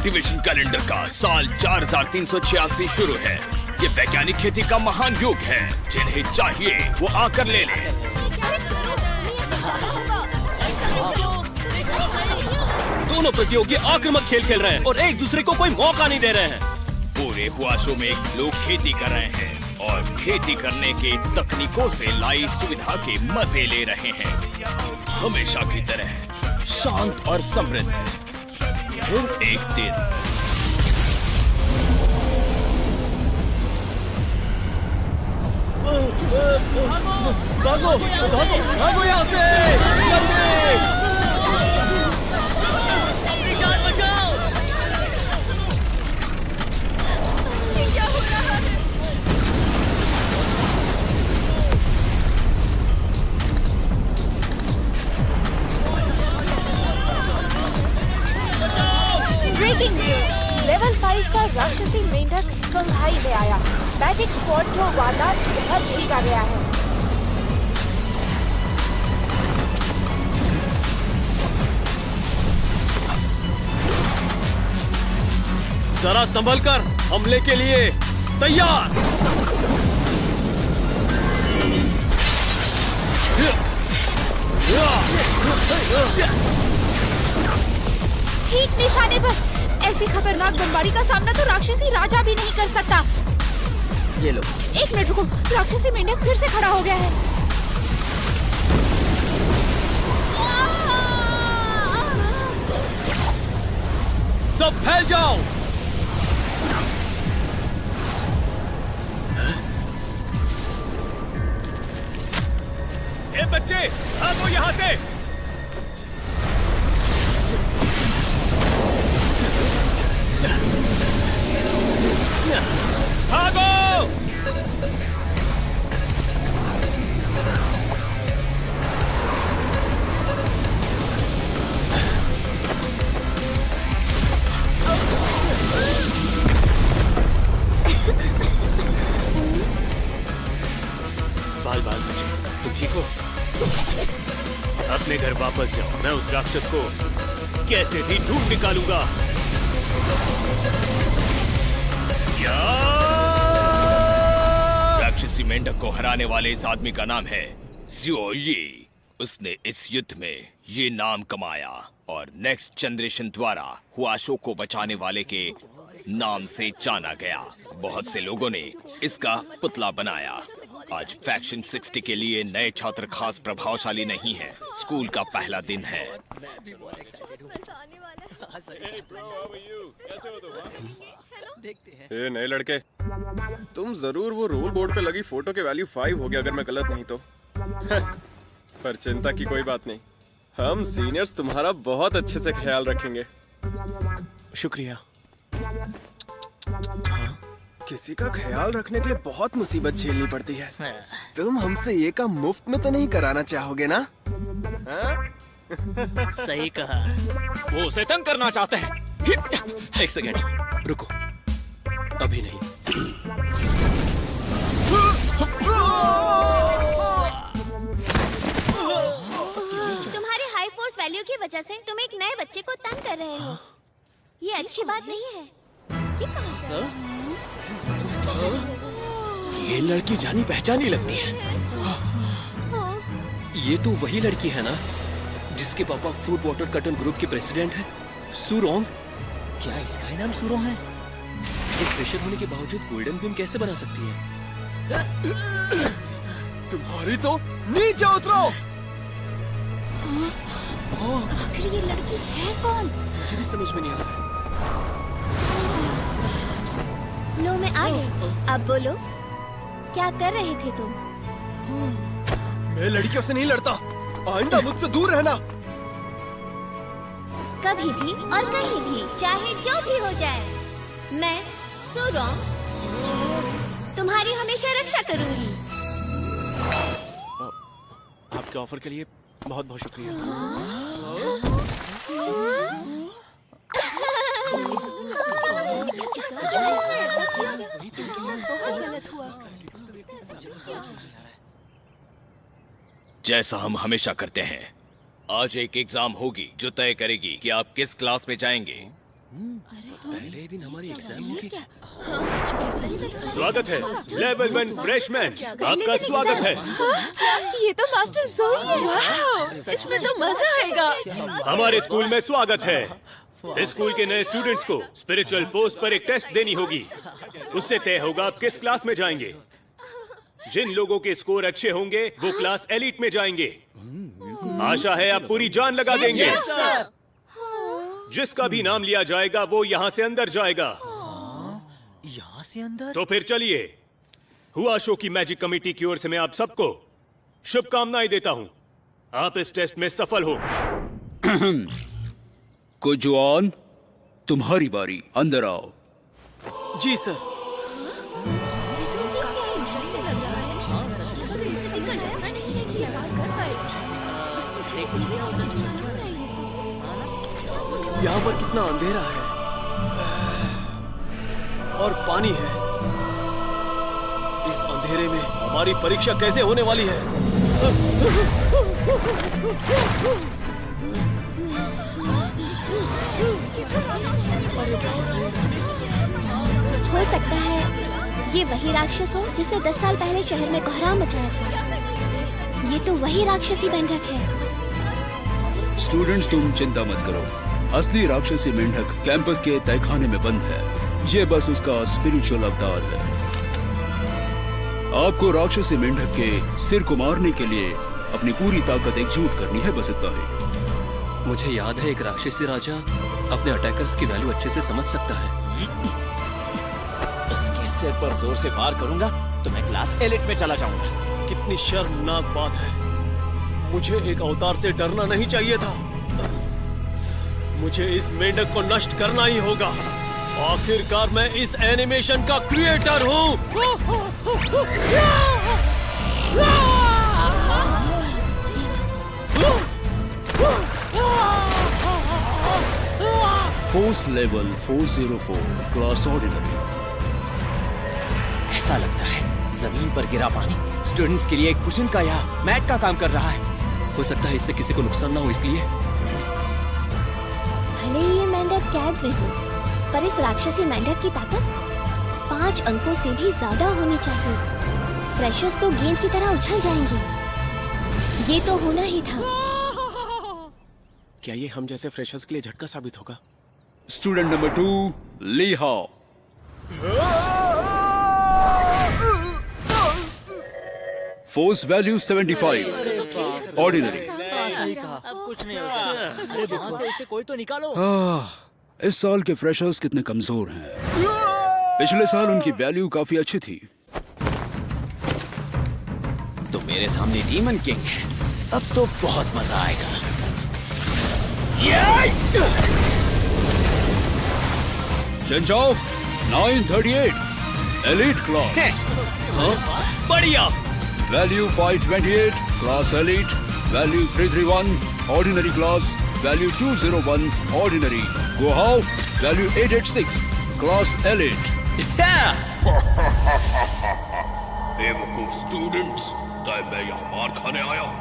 Cultivation calendar का साल 4386 शुरू है। ये वैज्ञानिक खेती का महान युग है। जिन्हें चाहिए वो आकर ले ले। दोनों प्रतियोगी आक्रामक खेल खेल रहे हैं और एक दूसरे को कोई मौका नहीं दे रहे हैं। पूरे हुआशों में लोग खेती कर रहे हैं और खेती करने के तकनीकों से लाई सुविधा के मजे ले रहे हैं। हमेशा की तरह शांत और समृद्ध। फिर एक दिन भागो भागो भागो यहाँ से जल्दी। ब्रेकिंग न्यूज, लेवल 5 का राक्षसी मेंढक संघाई में आया। मैजिक स्क्वाड को वारदात घर भेजा गया है। जरा संभल कर, हमले के लिए तैयार। ठीक निशाने पर। ऐसी खतरनाक बमबारी का सामना तो राक्षसी राजा भी नहीं कर सकता। ये लो। एक मिनट रुको, राक्षसी मेंढक फिर से खड़ा हो गया है। सब फैल जाओ। ए बच्चे, भागो यहाँ से। भागो! बाल बाल बच्चे, तुम ठीक हो? अपने घर वापस जाओ। मैं उस राक्षस को कैसे भी ढूंढ निकालूंगा। राक्षसी मेंढक को हराने वाले इस आदमी का नाम है ज़ियो यी। उसने इस युद्ध में ये नाम कमाया और नेक्स्ट जनरेशन द्वारा हुआशो को बचाने वाले के नाम से जाना गया। बहुत से लोगों ने इसका पुतला बनाया। आज फैक्शन 60 के लिए नए छात्र खास प्रभावशाली नहीं है। स्कूल का पहला दिन है। ए नए लड़के, तुम जरूर वो रूल बोर्ड पे लगी फोटो के वैल्यू 5 हो गया अगर मैं गलत नहीं तो। पर चिंता की कोई बात नहीं, हम सीनियर्स तुम्हारा बहुत अच्छे से ख्याल रखेंगे। शुक्रिया। हाँ? किसी का ख्याल रखने के लिए बहुत मुसीबत झेलनी पड़ती है। तुम हमसे ये काम मुफ्त में तो नहीं कराना चाहोगे ना? सही कहा। वो उसे तंग करना चाहते हैं। एक सेकेंड रुको, अभी नहीं। तुम्हारे हाई फोर्स वैल्यू की वजह से तुम एक नए बच्चे को तंग कर रहे हो। ये अच्छी बात नहीं है। ये कहाँ से? ये लड़की जानी पहचानी लगती है। ये तो वही लड़की है ना जिसके पापा फ्रूट वाटर कटन ग्रुप के प्रेसिडेंट हैं, सुरोंग। क्या इसका ही नाम सुरोंग है? ये फ्रेशर होने के बावजूद गोल्डन बीम कैसे बना सकती है? तुम्हारी तो नीचे उतरो। आखिर ये लड़की है कौन? मुझे भी समझ में नहीं आ रहा है। लो मैं आ गई। अब बोलो, क्या कर रहे थे तुम? मैं लड़कियों से नहीं लड़ता। आइंदा मुझसे दूर रहना। कभी भी और कहीं भी, चाहे जो भी हो जाए, मैं सुरोंग तुम्हारी हमेशा रक्षा करूंगी। आपके ऑफर के लिए बहुत बहुत शुक्रिया। जैसा हम हमेशा करते हैं, आज एक एग्जाम होगी जो तय करेगी कि आप किस क्लास में जाएंगे। पहले ही दिन हमारी एग्जाम होगी। स्वागत है लेवल 1 फ्रेशमैन, आपका स्वागत है। ये तो मास्टर जोई है। इसमें तो मजा आएगा। हमारे स्कूल में स्वागत है। इस स्कूल के नए स्टूडेंट्स को स्पिरिचुअल फोर्स पर एक टेस्ट देनी होगी। उससे तय होगा आप किस क्लास में जाएंगे। जिन लोगों के स्कोर अच्छे होंगे वो क्लास एलिट में जाएंगे। आशा है आप पूरी जान लगा देंगे। जिसका भी नाम लिया जाएगा वो यहाँ से अंदर जाएगा। यहाँ से अंदर? तो फिर चलिए, हुआ शो की मैजिक कमेटी की ओर से मैं आप सबको शुभकामनाएं देता हूँ। आप इस टेस्ट में सफल हो। कुजवान, तुम्हारी बारी, अंदर आओ। जी सर। यहाँ पर कितना अंधेरा है और पानी है। इस अंधेरे में हमारी परीक्षा कैसे होने वाली है? हो सकता है ये वही राक्षस हो जिसने 10 साल पहले शहर में कोहराम मचाया था। ये तो वही राक्षसी मेंढक है। स्टूडेंट्स, तुम चिंता मत करो। असली राक्षसी मेंढक कैंपस के तहखाने में बंद है। ये बस उसका स्पिरिचुअल अवतार है। आपको राक्षसी मेंढक के सिर को मारने के लिए अपनी पूरी ताकत एकजुट करनी है, बस इतना ही। मुझे याद है एक राक्षसी राजा अपने अटैकर्स की वैल्यू अच्छे से समझ सकता है। इसके सिर पर जोर से वार करूंगा तो मैं क्लास एलिट में चला जाऊंगा। कितनी शर्मनाक बात है। मुझे एक अवतार से डरना नहीं चाहिए था। मुझे इस मेंढक को नष्ट करना ही होगा। आखिरकार मैं इस एनिमेशन का क्रिएटर हूँ। Force level 404, class ordinary. ऐसा लगता है जमीन पर गिरा पानी स्टूडेंट्स के लिए एक कुशन का या मैट का काम कर रहा है। हो सकता है इससे किसी को नुकसान ना हो, इसलिए। भले ही ये मेंढक कैद में हो, पर इस राक्षसी मेंढक की ताकत 5 अंकों से भी ज्यादा होनी चाहिए। फ्रेशर्स तो गेंद की तरह उछल जाएंगे। ये तो होना ही था। क्या ये हम जैसे फ्रेशर्स के लिए झटका साबित होगा? स्टूडेंट नंबर 2, ली हाओ। Force value 75, ordinary. अब कुछ नहीं हो सकता। अरे वहाँ से इसे कोई तो निकालो। इस साल के फ्रेशर्स कितने कमजोर हैं। पिछले साल उनकी वैल्यू काफी अच्छी थी। तो मेरे सामने डीमन किंग है। अब तो बहुत मजा आएगा। Change of 938, elite class. बढ़िया। Value 528, class elite. Value 331, ordinary class. Value 201, ordinary. Go how, value 886, class elite. बेवकूफ स्टूडेंट्स, क्या मैं यहाँ मार खाने आया हूँ?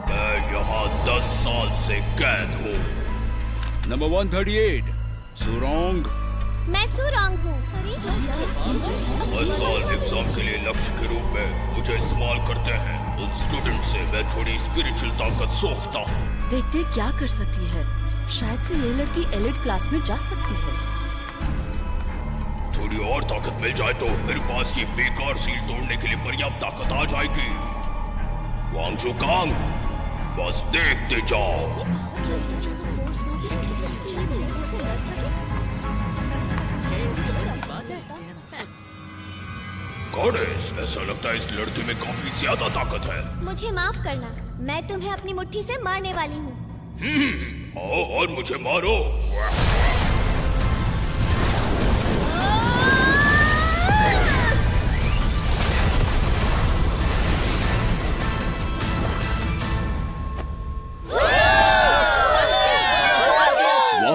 मैं यहाँ 10 साल से कैद हूँ। नंबर 138, सुरोंग। मैं सुरोंग हूँ। हर साल एग्जाम के लिए लक्ष्य के रूप में मुझे इस्तेमाल करते हैं। उन स्टूडेंट से मैं थोड़ी स्पिरिचुअल ताकत सोखता हूँ। देखते क्या कर सकती है। शायद से ये लड़की एलिट क्लास में जा सकती है। थोड़ी और ताकत मिल जाए तो मेरे पास ये बेकार सील तोड़ने के लिए पर्याप्त ताकत आ जाएगी। वांगजू कांग, बस देखते जाओ। गॉडेस, ऐसा लगता है इस लड़की में काफी ज्यादा ताकत है। मुझे माफ करना, मैं तुम्हें अपनी मुट्ठी से मारने वाली हूँ। आओ और मुझे मारो।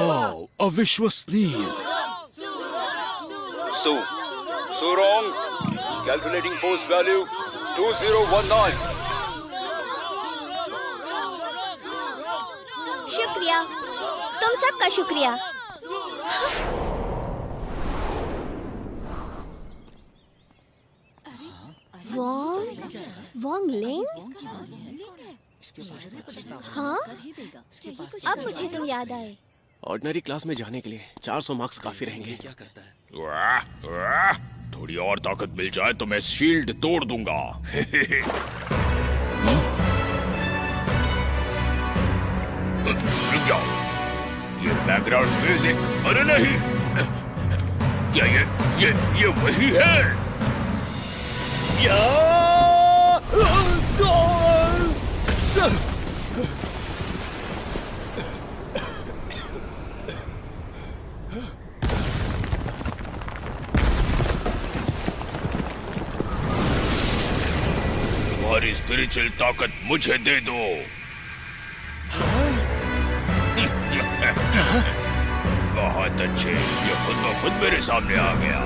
वाओ, अविश्वसनीय। सुरोंग, कैलकुलेटिंग फोर्स वैल्यू 2019। शुक्रिया, तुम सबका शुक्रिया। वॉन्ग लिंग? हाँ, अब मुझे तुम याद आए। ऑर्डिनरी क्लास में जाने के लिए 400 मार्क्स काफी रहेंगे। क्या करता है? थोड़ी और ताकत मिल जाए तो मैं शील्ड तोड़ दूंगा। रुक जाओ, ये बैकग्राउंड म्यूजिक, अरे नहीं, क्या ये वही है? तुम्हारी स्पिरिचुअल ताकत मुझे दे दो। बहुत अच्छे, ये खुद ब खुद मेरे सामने आ गया।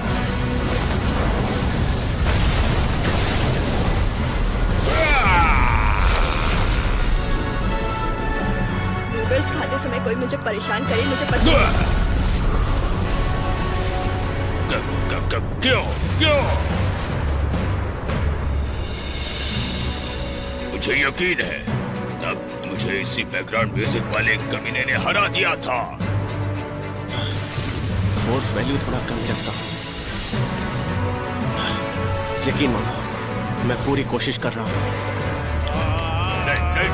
नूडल्स खाते समय कोई मुझे परेशान करे, मुझे पसंद नहीं। क्यों? मुझे यकीन है तब मुझे इसी बैकग्राउंड म्यूजिक वाले कमीने ने हरा दिया था। फोर्स वैल्यू थोड़ा कम रखता हूँ। यकीन मानो, मैं पूरी कोशिश कर रहा हूँ। नहीं,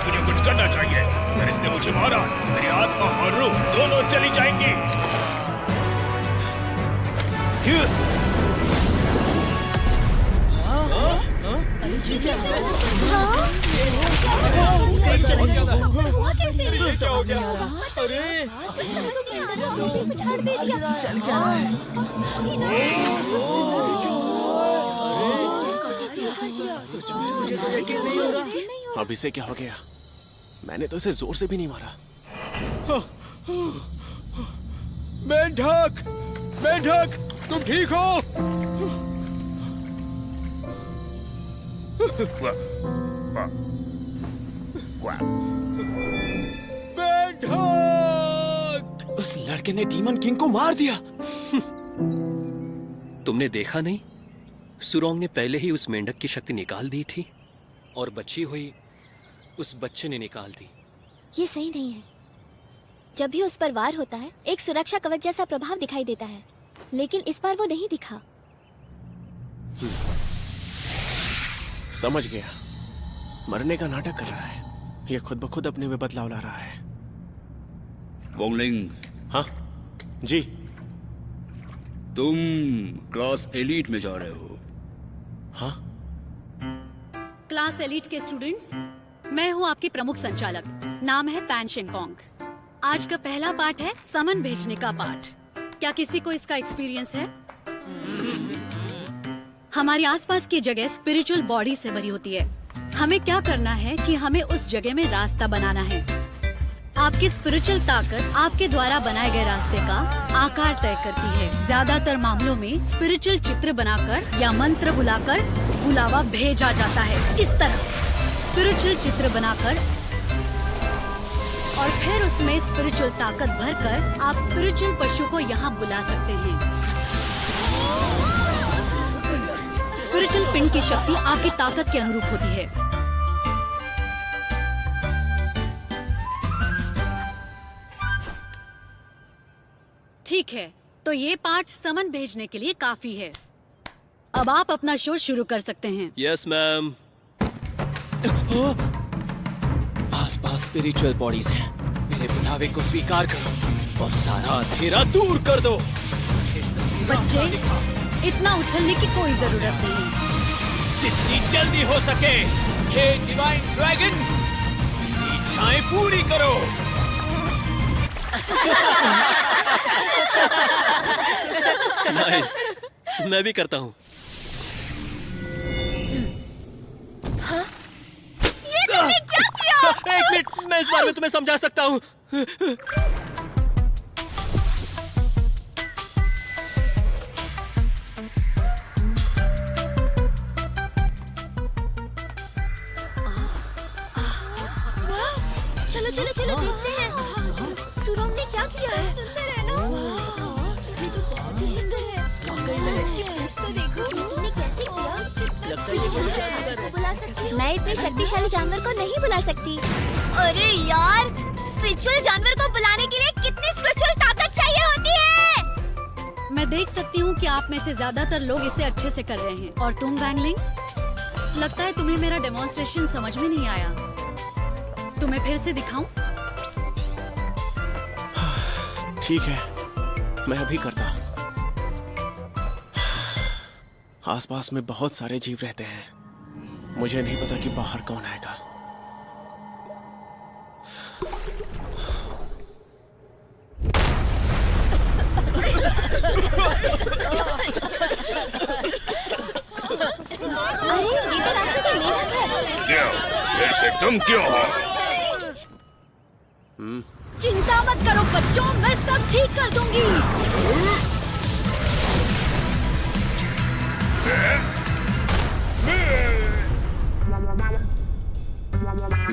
मुझे कुछ करना चाहिए। अगर इसने मुझे मारा, मेरी आत्मा और रूह दोनों चली जाएंगी। अब इसे क्या हो गया? मैंने तो इसे जोर से भी नहीं मारा। मेंढक, तुम ठीक हो? मेंढक! उस लड़के ने डीमन किंग को मार दिया। तुमने देखा नहीं? सुरोंग ने पहले ही उस मेंढक की शक्ति निकाल दी थी और बची हुई उस बच्चे ने निकाल दी। ये सही नहीं है। जब भी उस पर वार होता है, एक सुरक्षा कवच जैसा प्रभाव दिखाई देता है, लेकिन इस बार वो नहीं दिखा। समझ गया, मरने का नाटक कर रहा है। ये खुद ब खुद अपने में बदलाव ला रहा है। वोंगलिंग, हाँ जी। तुम क्लास एलीट में जा रहे हो। हाँ, क्लास एलीट के स्टूडेंट्स, मैं हूँ आपकी प्रमुख संचालक। नाम है पैन शेंगकोंग। आज का पहला पाठ है समन भेजने का पाठ। क्या किसी को इसका एक्सपीरियंस है? हमारी आसपास की जगह स्पिरिचुअल बॉडी से भरी होती है। हमें क्या करना है कि हमें उस जगह में रास्ता बनाना है। आपकी स्पिरिचुअल ताकत आपके द्वारा बनाए गए रास्ते का आकार तय करती है। ज्यादातर मामलों में स्पिरिचुअल चित्र बनाकर या मंत्र बुलाकर बुलावा भेजा जाता है। इस तरह स्पिरिचुअल चित्र बनाकर और फिर उसमें स्पिरिचुअल ताकत भरकर आप स्पिरिचुअल पशु को यहाँ बुला सकते हैं। स्पिरिचुअल पिंड की शक्ति आपकी ताकत के अनुरूप होती है। ठीक है, तो ये पाठ समन भेजने के लिए काफी है। अब आप अपना शो शुरू कर सकते हैं। Yes ma'am. आसपास स्पिरिचुअल बॉडीज हैं। मेरे बुलावे को स्वीकार करो और सारा अंधेरा दूर कर दो। बच्चे, इतना उछलने की कोई जरूरत नहीं। जितनी जल्दी हो सके, हे डिवाइन ड्रैगन, अपनी इच्छाएं पूरी करो। नाइस, मैं भी करता हूँ। ये तुमने क्या किया? एक मिनट, मैं इस बारे में तुम्हें समझा सकता हूँ। चलो देखते हैं सुरोंग ने क्या किया है। सुंदर है ना? ये तो बहुत ही सुंदर है। जरा इसकी पूंछ तो देखो। तुमने कैसे किया? लगता है ये कोई जानवर है। बुला सकती हूँ। मैं इतने शक्तिशाली जानवर को नहीं बुला सकती। अरे यार, स्पिरिचुअल जानवर को बुलाने के लिए कितनी स्पिरिचुअल ताकत चाहिए होती है? मैं देख सकती हूँ कि आप में से ज्यादातर लोग इसे अच्छे से कर रहे हैं। और तुम वैंगलिंग, लगता है तुम्हें मेरा डेमोन्स्ट्रेशन समझ में नहीं आया। तुम्हें फिर से दिखाऊं? ठीक है, मैं अभी करता हूँ। आसपास में बहुत सारे जीव रहते हैं। मुझे नहीं पता कि बाहर कौन आएगा। अरे ये तो राक्षसी मेढक है। क्यों? फिर से तुम क्यों हो? चिंता मत करो बच्चों, मैं सब ठीक कर दूंगी।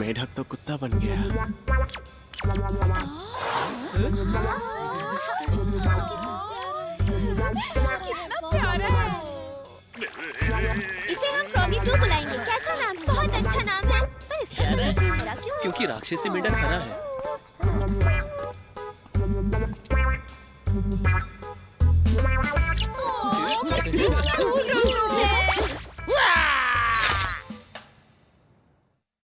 मेढक तो कुत्ता बन गया। इसे हम फ्रॉगी 2 बुलाएंगे। कैसा नाम है? बहुत अच्छा नाम है। पर इसका नाम हरा क्यों है? क्योंकि राक्षसी मेंढक हरा है। क्या हो रहा